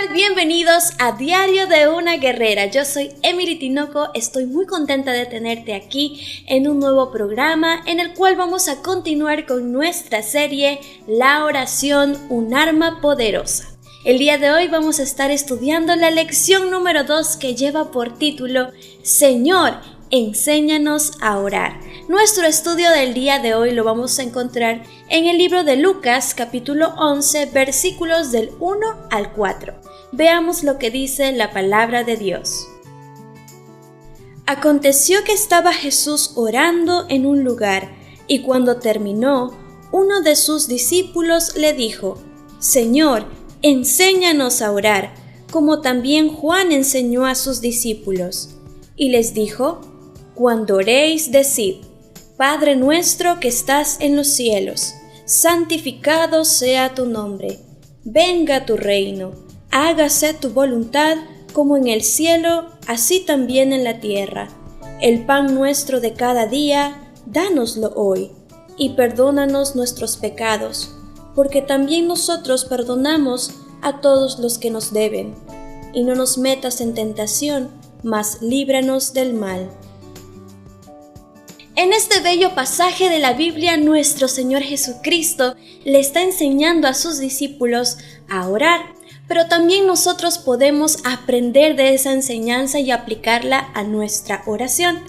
tal? Bienvenidos a Diario de una Guerrera. Yo soy Emily Tinoco, estoy muy contenta de tenerte aquí en un nuevo programa en el cual vamos a continuar con nuestra serie La oración, un arma poderosa. El día de hoy vamos a estar estudiando la lección número 2 que lleva por título Señor, enséñanos a orar. Nuestro estudio del día de hoy lo vamos a encontrar en el libro de Lucas, capítulo 11, versículos del 1 al 4. Veamos lo que dice la palabra de Dios. Aconteció que estaba Jesús orando en un lugar, y cuando terminó, uno de sus discípulos le dijo: Señor, enséñanos a orar, como también Juan enseñó a sus discípulos. Y les dijo: Cuando oréis, decid: Padre nuestro que estás en los cielos, santificado sea tu nombre. Venga tu reino, hágase tu voluntad como en el cielo, así también en la tierra. El pan nuestro de cada día, dánoslo hoy, y perdónanos nuestros pecados, porque también nosotros perdonamos a todos los que nos deben. Y no nos metas en tentación, mas líbranos del mal. En este bello pasaje de la Biblia, nuestro Señor Jesucristo le está enseñando a sus discípulos a orar, pero también nosotros podemos aprender de esa enseñanza y aplicarla a nuestra oración.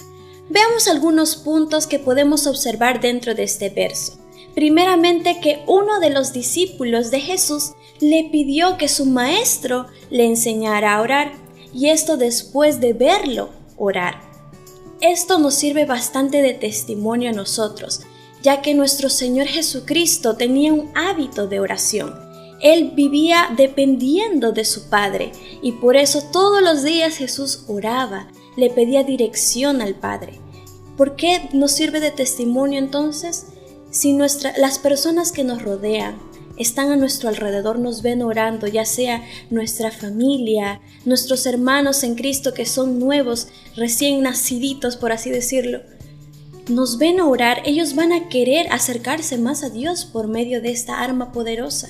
Veamos algunos puntos que podemos observar dentro de este verso. Primeramente, que uno de los discípulos de Jesús le pidió que su maestro le enseñara a orar, y esto después de verlo orar. Esto nos sirve bastante de testimonio a nosotros, ya que nuestro Señor Jesucristo tenía un hábito de oración. Él vivía dependiendo de su Padre, y por eso todos los días Jesús oraba, le pedía dirección al Padre. ¿Por qué nos sirve de testimonio entonces? Si las personas que nos rodean, están a nuestro alrededor, nos ven orando, ya sea nuestra familia, nuestros hermanos en Cristo que son nuevos, recién naciditos, por así decirlo, nos ven orar, ellos van a querer acercarse más a Dios por medio de esta arma poderosa.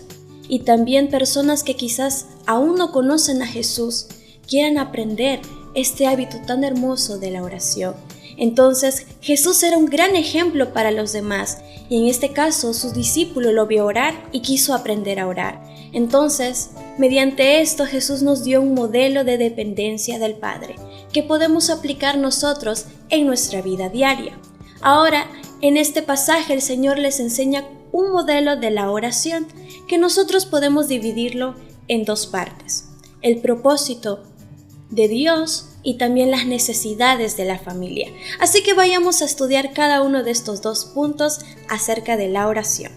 Y también personas que quizás aún no conocen a Jesús, quieran aprender este hábito tan hermoso de la oración. Entonces, Jesús era un gran ejemplo para los demás, y en este caso, su discípulo lo vio orar y quiso aprender a orar. Entonces, mediante esto, Jesús nos dio un modelo de dependencia del Padre, que podemos aplicar nosotros en nuestra vida diaria. Ahora, en este pasaje, el Señor les enseña un modelo de la oración, que nosotros podemos dividirlo en dos partes: el propósito de Dios y también las necesidades de la familia. Así que vayamos a estudiar cada uno de estos dos puntos acerca de la oración.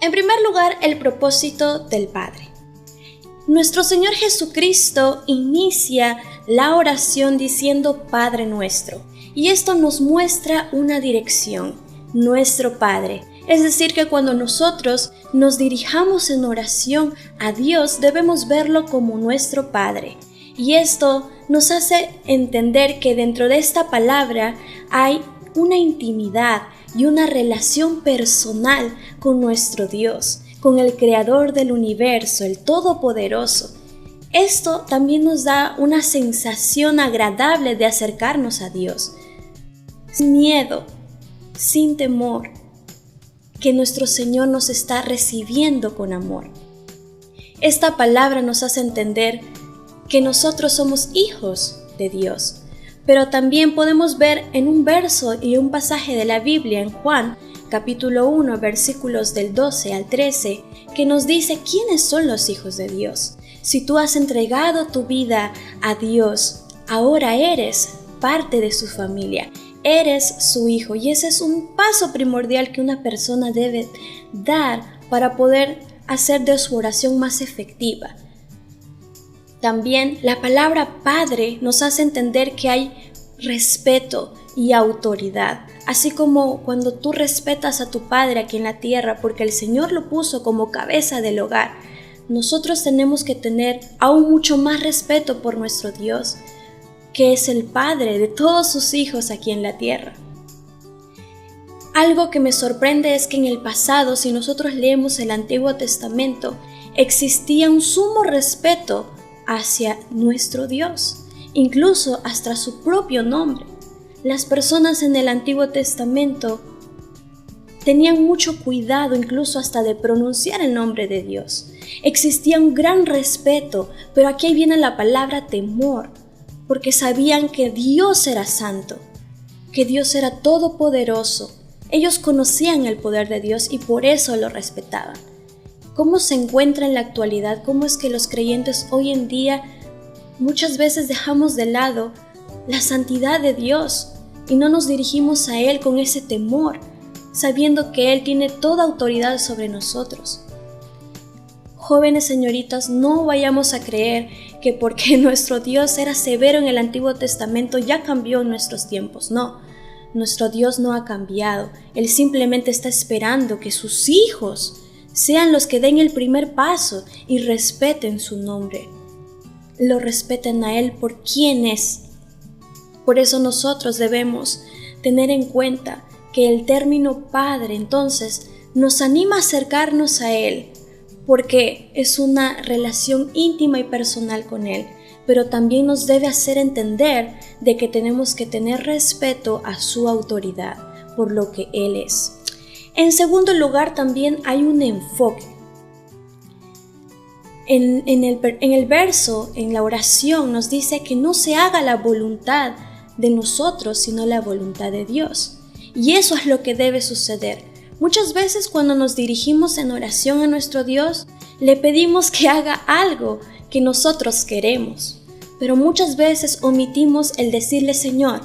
En primer lugar, el propósito del Padre. Nuestro Señor Jesucristo inicia la oración diciendo Padre nuestro, y esto nos muestra una dirección, nuestro Padre. Es decir, que cuando nosotros nos dirijamos en oración a Dios, debemos verlo como nuestro Padre. Y esto nos hace entender que dentro de esta palabra hay una intimidad y una relación personal con nuestro Dios, con el Creador del universo, el Todopoderoso. Esto también nos da una sensación agradable de acercarnos a Dios, sin miedo, sin temor, que nuestro Señor nos está recibiendo con amor. Esta palabra nos hace entender que nosotros somos hijos de Dios, pero también podemos ver en un verso y un pasaje de la Biblia en Juan, capítulo 1, versículos del 12 al 13, que nos dice quiénes son los hijos de Dios. Si tú has entregado tu vida a Dios, ahora eres parte de su familia, eres su hijo, y ese es un paso primordial que una persona debe dar para poder hacer de su oración más efectiva. También la palabra Padre nos hace entender que hay respeto y autoridad, así como cuando tú respetas a tu Padre aquí en la tierra porque el Señor lo puso como cabeza del hogar. Nosotros tenemos que tener aún mucho más respeto por nuestro Dios, que es el Padre de todos sus hijos aquí en la tierra. Algo que me sorprende es que en el pasado, si nosotros leemos el Antiguo Testamento, existía un sumo respeto hacia nuestro Dios, incluso hasta su propio nombre. Las personas en el Antiguo Testamento tenían mucho cuidado incluso hasta de pronunciar el nombre de Dios. Existía un gran respeto, pero aquí viene la palabra temor, porque sabían que Dios era santo, que Dios era todopoderoso. Ellos conocían el poder de Dios y por eso lo respetaban. ¿Cómo se encuentra en la actualidad? ¿Cómo es que los creyentes hoy en día muchas veces dejamos de lado la santidad de Dios y no nos dirigimos a Él con ese temor, sabiendo que Él tiene toda autoridad sobre nosotros? Jóvenes señoritas, no vayamos a creer que porque nuestro Dios era severo en el Antiguo Testamento ya cambió en nuestros tiempos. No, nuestro Dios no ha cambiado. Él simplemente está esperando que sus hijos sean los que den el primer paso y respeten su nombre. Lo respeten a Él por quien es. Por eso nosotros debemos tener en cuenta que el término Padre entonces nos anima a acercarnos a Él, porque es una relación íntima y personal con Él, pero también nos debe hacer entender de que tenemos que tener respeto a su autoridad por lo que Él es. En segundo lugar, también hay un enfoque. En el verso, en la oración, nos dice que no se haga la voluntad de nosotros, sino la voluntad de Dios. Y eso es lo que debe suceder. Muchas veces cuando nos dirigimos en oración a nuestro Dios, le pedimos que haga algo que nosotros queremos. Pero muchas veces omitimos el decirle: Señor,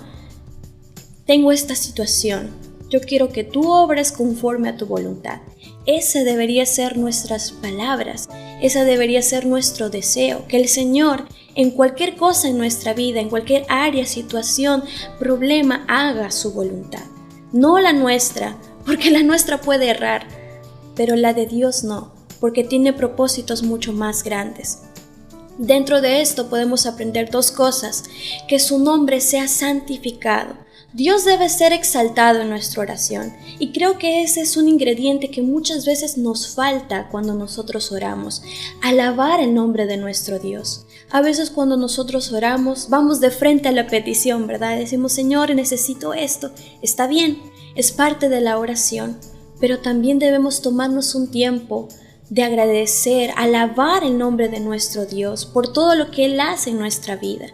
tengo esta situación. Yo quiero que tú obres conforme a tu voluntad. Ese debería ser nuestras palabras, ese debería ser nuestro deseo, que el Señor en cualquier cosa en nuestra vida, en cualquier área, situación, problema, haga su voluntad. No la nuestra, porque la nuestra puede errar, pero la de Dios no, porque tiene propósitos mucho más grandes. Dentro de esto podemos aprender dos cosas: que su nombre sea santificado. Dios debe ser exaltado en nuestra oración, y creo que ese es un ingrediente que muchas veces nos falta cuando nosotros oramos: alabar el nombre de nuestro Dios. A veces cuando nosotros oramos vamos de frente a la petición, ¿verdad? Decimos: Señor, necesito esto. Está bien, es parte de la oración, pero también debemos tomarnos un tiempo de agradecer, alabar el nombre de nuestro Dios por todo lo que Él hace en nuestra vida,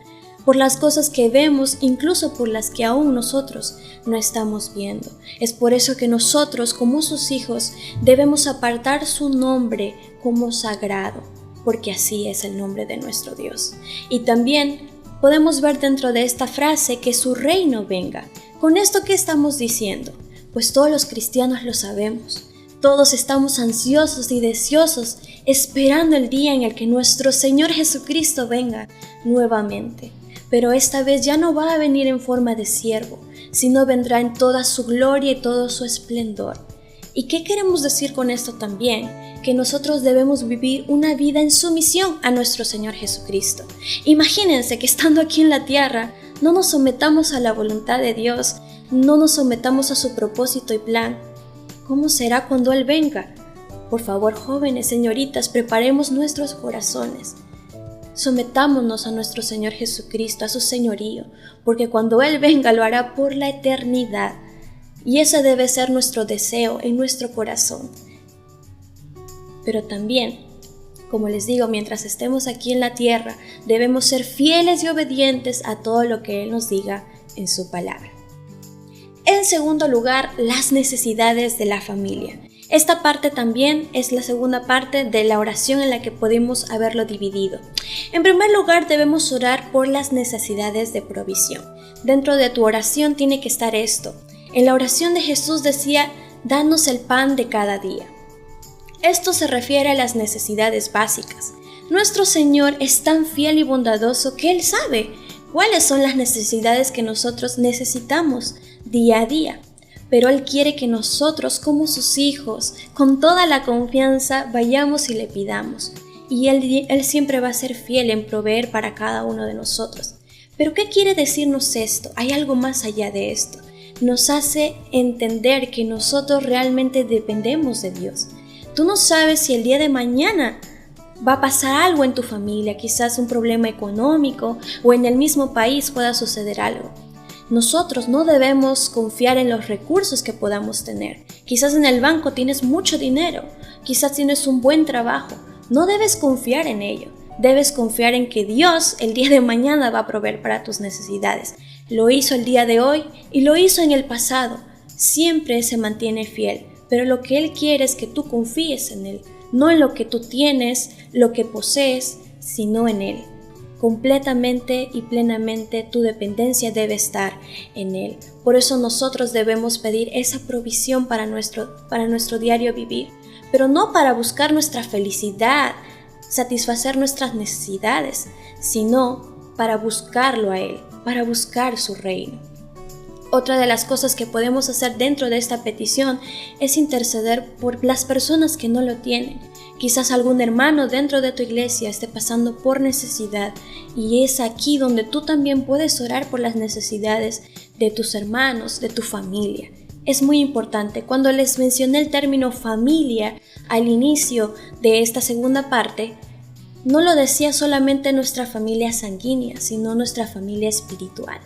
por las cosas que vemos, incluso por las que aún nosotros no estamos viendo. Es por eso que nosotros, como sus hijos, debemos apartar su nombre como sagrado, porque así es el nombre de nuestro Dios. Y también podemos ver dentro de esta frase que su reino venga. ¿Con esto qué estamos diciendo? Pues todos los cristianos lo sabemos. Todos estamos ansiosos y deseosos, esperando el día en el que nuestro Señor Jesucristo venga nuevamente. Pero esta vez ya no va a venir en forma de siervo, sino vendrá en toda su gloria y todo su esplendor. ¿Y qué queremos decir con esto también? Que nosotros debemos vivir una vida en sumisión a nuestro Señor Jesucristo. Imagínense que estando aquí en la tierra, no nos sometamos a la voluntad de Dios, no nos sometamos a su propósito y plan. ¿Cómo será cuando Él venga? Por favor, jóvenes, señoritas, preparemos nuestros corazones. Sometámonos a nuestro Señor Jesucristo, a su señorío, porque cuando Él venga lo hará por la eternidad. Y ese debe ser nuestro deseo en nuestro corazón. Pero también, como les digo, mientras estemos aquí en la tierra, debemos ser fieles y obedientes a todo lo que Él nos diga en su palabra. En segundo lugar, las necesidades de la familia. Esta parte también es la segunda parte de la oración en la que podemos haberlo dividido. En primer lugar, debemos orar por las necesidades de provisión. Dentro de tu oración tiene que estar esto. En la oración de Jesús decía: danos el pan de cada día. Esto se refiere a las necesidades básicas. Nuestro Señor es tan fiel y bondadoso que Él sabe cuáles son las necesidades que nosotros necesitamos día a día. Pero Él quiere que nosotros, como sus hijos, con toda la confianza, vayamos y le pidamos. Y Él siempre va a ser fiel en proveer para cada uno de nosotros. Pero ¿qué quiere decirnos esto? Hay algo más allá de esto. Nos hace entender que nosotros realmente dependemos de Dios. Tú no sabes si el día de mañana va a pasar algo en tu familia, quizás un problema económico o en el mismo país pueda suceder algo. Nosotros no debemos confiar en los recursos que podamos tener. Quizás en el banco tienes mucho dinero, quizás tienes un buen trabajo. No debes confiar en ello. Debes confiar en que Dios el día de mañana va a proveer para tus necesidades. Lo hizo el día de hoy y lo hizo en el pasado. Siempre se mantiene fiel, pero lo que Él quiere es que tú confíes en Él, no en lo que tú tienes, lo que posees, sino en Él. Completamente y plenamente tu dependencia debe estar en Él. Por eso nosotros debemos pedir esa provisión para nuestro diario vivir, pero no para buscar nuestra felicidad, satisfacer nuestras necesidades, sino para buscarlo a Él, para buscar su reino. Otra de las cosas que podemos hacer dentro de esta petición es interceder por las personas que no lo tienen. Quizás algún hermano dentro de tu iglesia esté pasando por necesidad y es aquí donde tú también puedes orar por las necesidades de tus hermanos, de tu familia. Es muy importante. Cuando les mencioné el término familia al inicio de esta segunda parte, no lo decía solamente nuestra familia sanguínea, sino nuestra familia espiritual.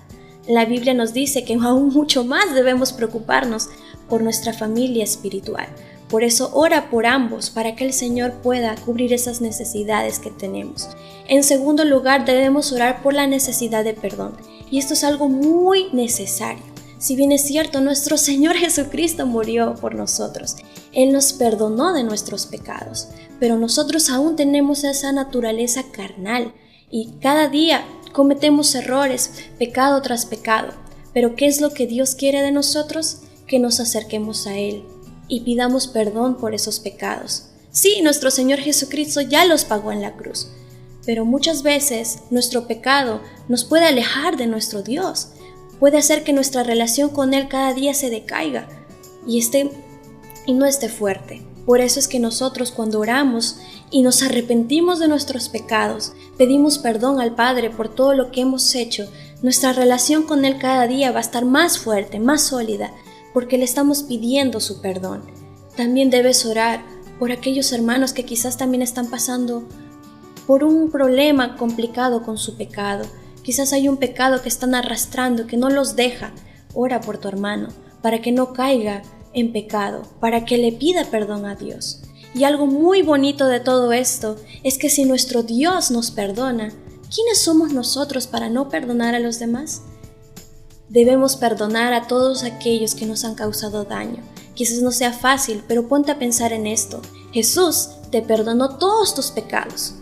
La Biblia nos dice que aún mucho más debemos preocuparnos por nuestra familia espiritual. Por eso ora por ambos, para que el Señor pueda cubrir esas necesidades que tenemos. En segundo lugar, debemos orar por la necesidad de perdón. Y esto es algo muy necesario. Si bien es cierto, nuestro Señor Jesucristo murió por nosotros. Él nos perdonó de nuestros pecados. Pero nosotros aún tenemos esa naturaleza carnal. Y cada día cometemos errores, pecado tras pecado. Pero ¿qué es lo que Dios quiere de nosotros? Que nos acerquemos a Él y pidamos perdón por esos pecados. Sí, nuestro Señor Jesucristo ya los pagó en la cruz, pero muchas veces nuestro pecado nos puede alejar de nuestro Dios, puede hacer que nuestra relación con Él cada día se decaiga y no esté fuerte. Por eso es que nosotros cuando oramos y nos arrepentimos de nuestros pecados, pedimos perdón al Padre por todo lo que hemos hecho, nuestra relación con Él cada día va a estar más fuerte, más sólida, porque le estamos pidiendo su perdón. También debes orar por aquellos hermanos que quizás también están pasando por un problema complicado con su pecado. Quizás hay un pecado que están arrastrando, que no los deja. Ora por tu hermano, para que no caiga en pecado, para que le pida perdón a Dios. Y algo muy bonito de todo esto es que si nuestro Dios nos perdona, ¿quiénes somos nosotros para no perdonar a los demás? Debemos perdonar a todos aquellos que nos han causado daño. Quizás no sea fácil, pero ponte a pensar en esto. Jesús te perdonó todos tus pecados.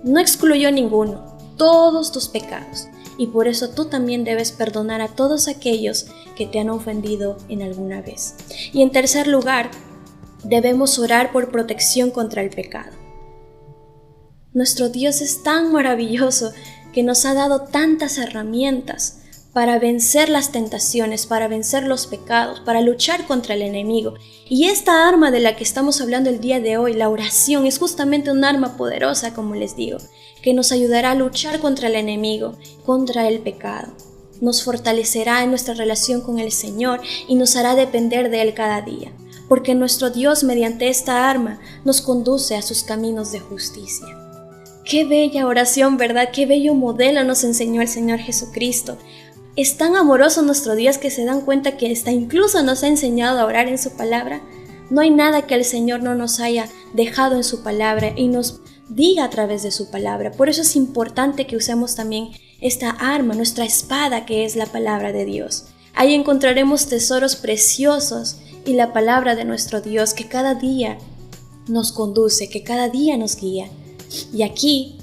No excluyó ninguno, todos tus pecados. Y por eso tú también debes perdonar a todos aquellos que te han ofendido en alguna vez. Y en tercer lugar, debemos orar por protección contra el pecado. Nuestro Dios es tan maravilloso que nos ha dado tantas herramientas para vencer las tentaciones, para vencer los pecados, para luchar contra el enemigo. Y esta arma de la que estamos hablando el día de hoy, la oración, es justamente un arma poderosa, como les digo, que nos ayudará a luchar contra el enemigo, contra el pecado. Nos fortalecerá en nuestra relación con el Señor y nos hará depender de Él cada día, porque nuestro Dios, mediante esta arma, nos conduce a sus caminos de justicia. Qué bella oración, ¿verdad? Qué bello modelo nos enseñó el Señor Jesucristo. Es tan amoroso nuestro Dios que se dan cuenta que hasta incluso nos ha enseñado a orar en su palabra. No hay nada que el Señor no nos haya dejado en su palabra y nos diga a través de su palabra. Por eso es importante que usemos también esta arma, nuestra espada, que es la palabra de Dios. Ahí encontraremos tesoros preciosos y la palabra de nuestro Dios que cada día nos conduce, que cada día nos guía. Y aquí,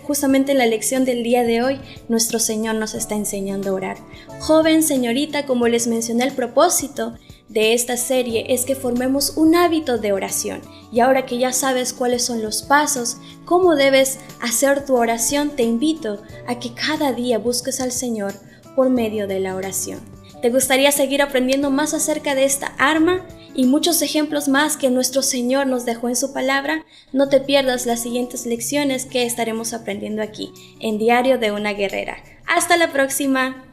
justamente en la lección del día de hoy, nuestro Señor nos está enseñando a orar. Joven, señorita, como les mencioné, el propósito de esta serie es que formemos un hábito de oración. Y ahora que ya sabes cuáles son los pasos, cómo debes hacer tu oración, te invito a que cada día busques al Señor por medio de la oración. ¿Te gustaría seguir aprendiendo más acerca de esta arma y muchos ejemplos más que nuestro Señor nos dejó en su palabra? No te pierdas las siguientes lecciones que estaremos aprendiendo aquí, en Diario de una Guerrera. ¡Hasta la próxima!